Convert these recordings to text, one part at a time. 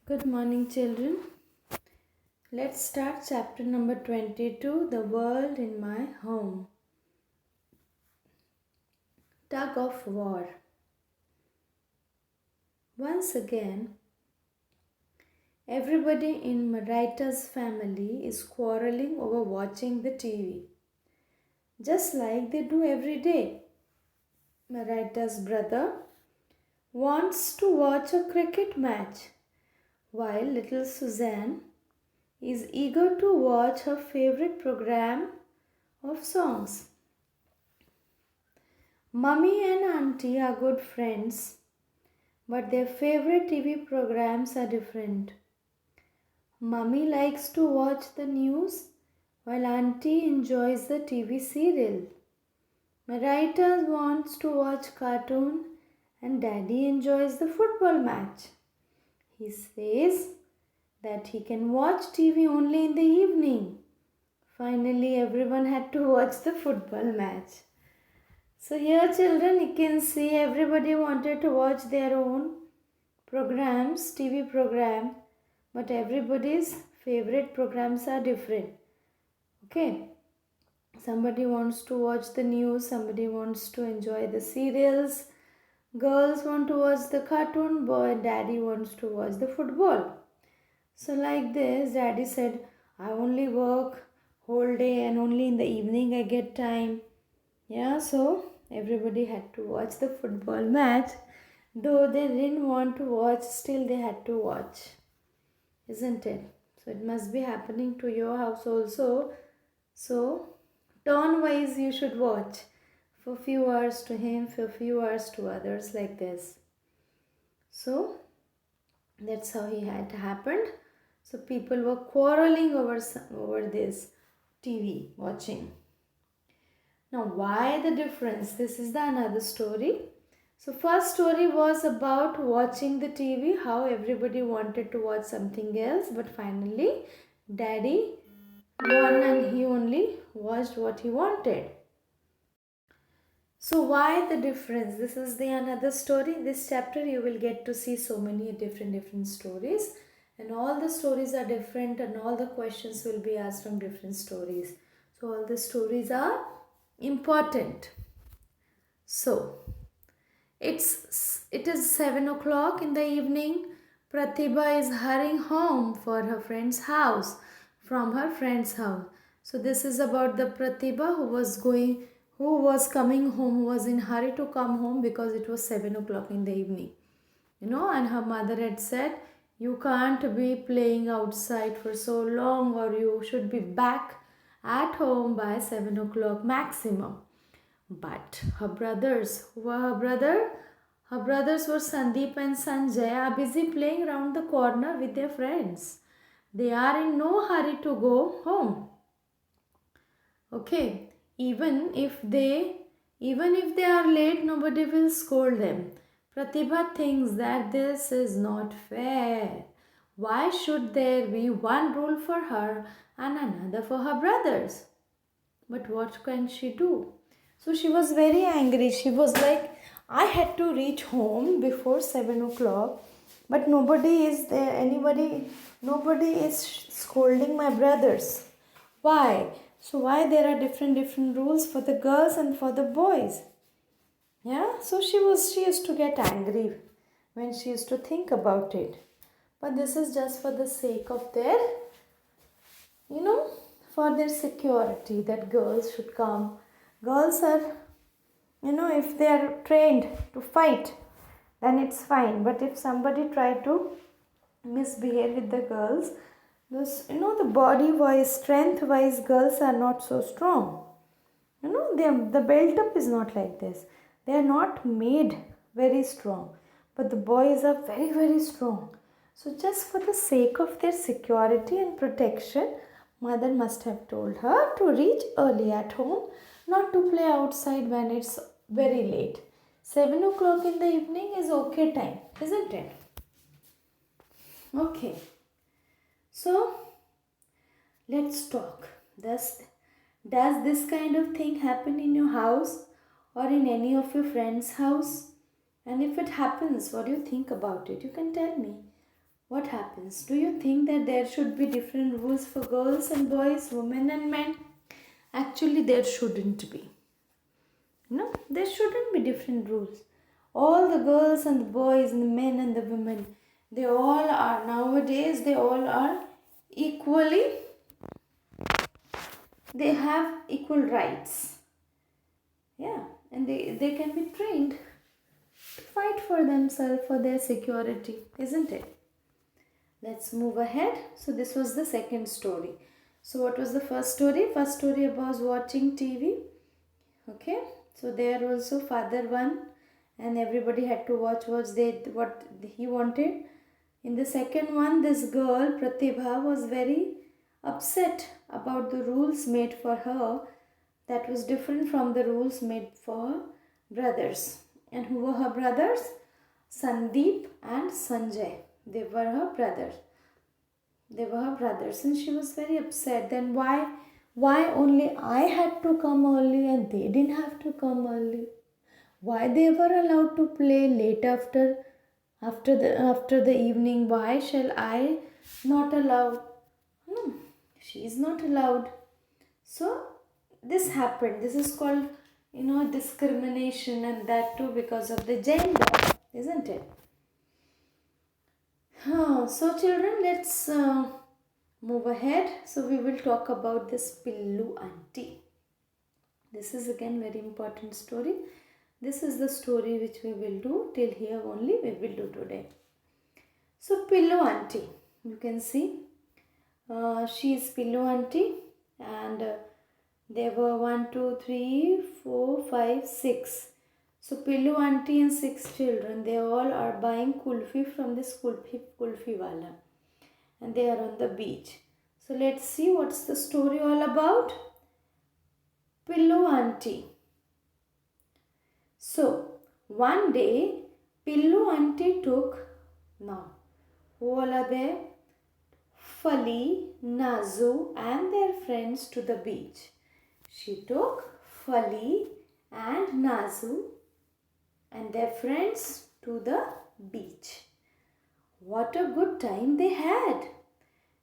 Good morning, children. Let's start chapter number 22, The World in My Home. Tug of War. Once again, everybody in Marita's family is quarreling over watching the TV, just like they do every day. Marita's brother wants to watch a cricket match, while little Suzanne is eager to watch her favorite program of songs. Mummy and Auntie are good friends, but their favorite TV programs are different. Mummy likes to watch the news, while Auntie enjoys the TV serial. Marita wants to watch cartoon, and Daddy enjoys the football match. He says that he can watch TV only in the evening. Finally, everyone had to watch the football match. So here, children, you can see everybody wanted to watch their own programs, TV program, but everybody's favorite programs are different. Okay, somebody wants to watch the news, somebody wants to enjoy the serials, girls want to watch the cartoon, daddy wants to watch the football. So like this, Daddy said, I only work whole day and only in the evening I get time. Yeah, so everybody had to watch the football match. Though they didn't want to watch, still they had to watch. Isn't it? So it must be happening to your house also. So turn-wise you should watch. For few hours to him, for few hours to others, like this. So that's how he had happened. So people were quarreling over this TV watching. Now why the difference? This is the another story. So first story was about watching the TV, how everybody wanted to watch something else, but finally Daddy won and he only watched what he wanted. So why the difference? This is the another story. In this chapter you will get to see so many different stories, and all the stories are different and all the questions will be asked from different stories. So all the stories are important. So it is 7 o'clock in the evening. Pratibha is hurrying home for her friend's house, from her friend's house. So this is about the Pratibha who was coming home, who was in hurry to come home because it was 7 o'clock in the evening. And her mother had said, you can't be playing outside for so long, or you should be back at home by 7 o'clock maximum. But her brothers, who were her brother? Her brothers were Sandeep and Sanjay, are busy playing around the corner with their friends. They are in no hurry to go home. Okay, even if they are late, nobody will scold them. Pratibha thinks that this is not fair. Why should there be one rule for her and another for her brothers? But what can she do? So she was very angry. She was like, I had to reach home before 7 o'clock, but nobody is there. Nobody is scolding my brothers. Why? So why there are different rules for the girls and for the boys? Yeah, so she used to get angry when she used to think about it. But this is just for the sake of their, for their security, that girls should come. Girls are, if they are trained to fight, then it's fine. But if somebody try to misbehave with the girls, the body wise, strength wise, girls are not so strong. The build up is not like this. They are not made very strong, but the boys are very, very strong. So just for the sake of their security and protection, mother must have told her to reach early at home, not to play outside when it's very late. 7 o'clock in the evening is okay time, isn't it? Okay. So let's talk. Does this kind of thing happen in your house or in any of your friends' house? And if it happens, what do you think about it? You can tell me. what happens? Do you think that there should be different rules for girls and boys, women and men? Actually, there shouldn't be. No, there shouldn't be different rules. All the girls and the boys and the men and the women, they all are nowadays, they all are equally, they have equal rights. Yeah, and they can be trained to fight for themselves, for their security, isn't it? Let's move ahead. So this was the second story. So what was the first story? First story was watching TV. Okay. So there also father won and everybody had to watch what he wanted. In the second one, this girl Pratibha was very upset about the rules made for her that was different from the rules made for her brothers. And who were her brothers? Sandeep and Sanjay. They were her brothers. And she was very upset. Then why only I had to come early and they didn't have to come early? Why they were allowed to play late after the evening? Why shall I not allow? No, she is not allowed. So this happened. This is called discrimination, and that too because of the gender, isn't it? So children, let's move ahead. So we will talk about this Pillu auntie. This is again very important story. This is the story which we will do till here only we will do today. So Pillu auntie, you can see she is Pillu auntie, and there were 1, 2, 3, 4, 5, 6. So Pillu auntie and 6 children, they all are buying kulfi from this kulfi wala, and they are on the beach. So let's see what's the story all about. Pillu auntie. So one day Pillu auntie took, now who all are there? Fali, Nazu and their friends to the beach. She took Fali and Nazu and their friends to the beach. What a good time they had.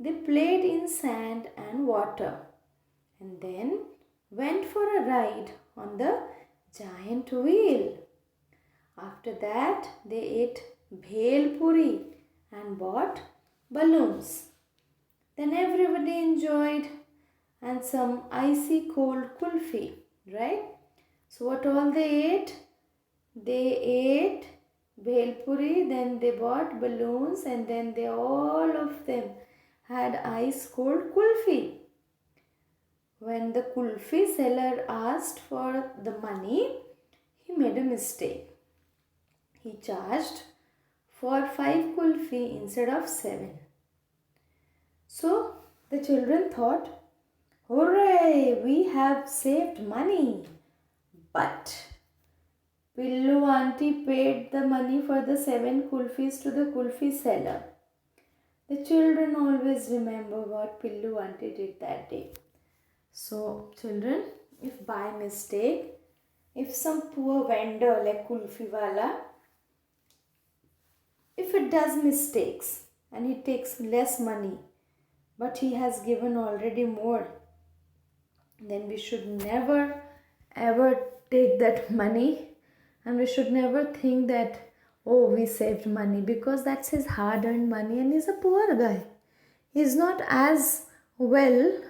They played in sand and water and then went for a ride on the giant wheel. After that, they ate bhel puri and bought balloons. Then everybody enjoyed and some icy cold kulfi, right? So what all they ate? They ate bhel puri, then they bought balloons, and then they all of them had ice cold kulfi. When the kulfi seller asked for the money, he made a mistake. He charged for 5 kulfi instead of 7. So the children thought, hooray, we have saved money. But Pillu auntie paid the money for the 7 kulfis to the kulfi seller. The children always remember what Pillu auntie did that day. So children, if by mistake, if some poor vendor like kulfi wala, if it does mistakes and he takes less money, but he has given already more, then we should never ever take that money, and we should never think that, oh, we saved money, because that's his hard earned money and he's a poor guy. He's not as well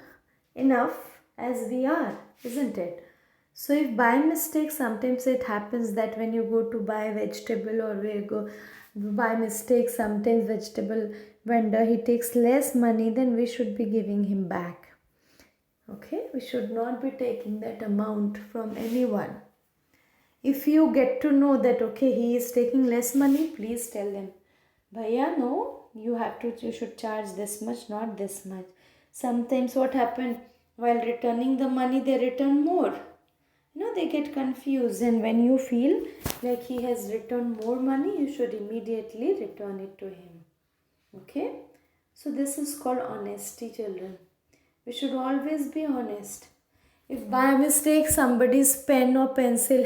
enough as we are, isn't it? So if by mistake sometimes it happens that when you go to buy vegetable, or we go by mistake sometimes vegetable vendor, he takes less money, then we should be giving him back. Okay, we should not be taking that amount from anyone. If you get to know that, okay, he is taking less money, please tell him, Bhaiya, no, you should charge this much, not this much. Sometimes what happens, while returning the money, they return more. They get confused, and when you feel like he has returned more money, you should immediately return it to him. Okay? So this is called honesty, children. We should always be honest. If by mistake somebody's pen or pencil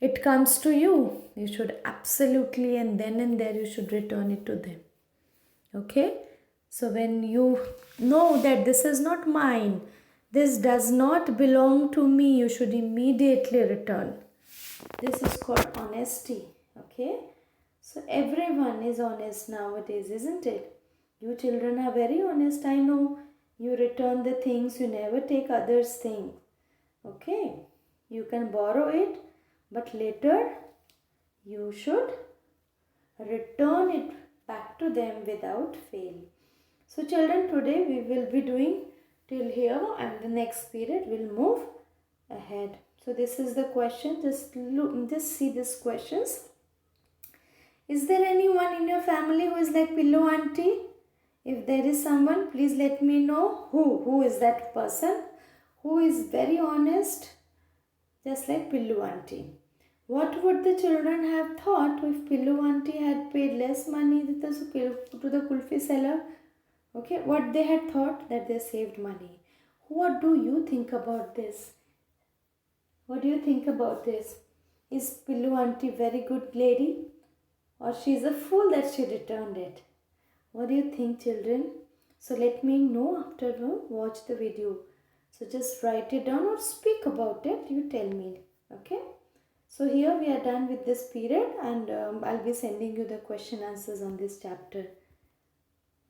it comes to you, you should absolutely and then and there you should return it to them. Okay? So when you know that this is not mine, this does not belong to me, you should immediately return. This is called honesty. Okay? So everyone is honest nowadays, isn't it? You children are very honest. I know you return the things, you never take others' things. Okay? You can borrow it, but later you should return it back to them without fail. So children, today we will be doing till here, and the next period will move ahead. So this is the question. Just look, just see these questions. Is there anyone in your family who is like Pillow Auntie? If there is someone, please let me know who is that person who is very honest, just like Pillow Auntie. What would the children have thought if Pillow Auntie had paid less money to the kulfi seller? Okay, what they had thought, that they saved money. What do you think about this? What do you think about this? Is Pillow Auntie very good lady, or she is a fool that she returned it? What do you think, children? So let me know after you watch the video. So just write it down or speak about it. You tell me. Okay. So here we are done with this period, and I'll be sending you the question answers on this chapter.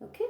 Okay.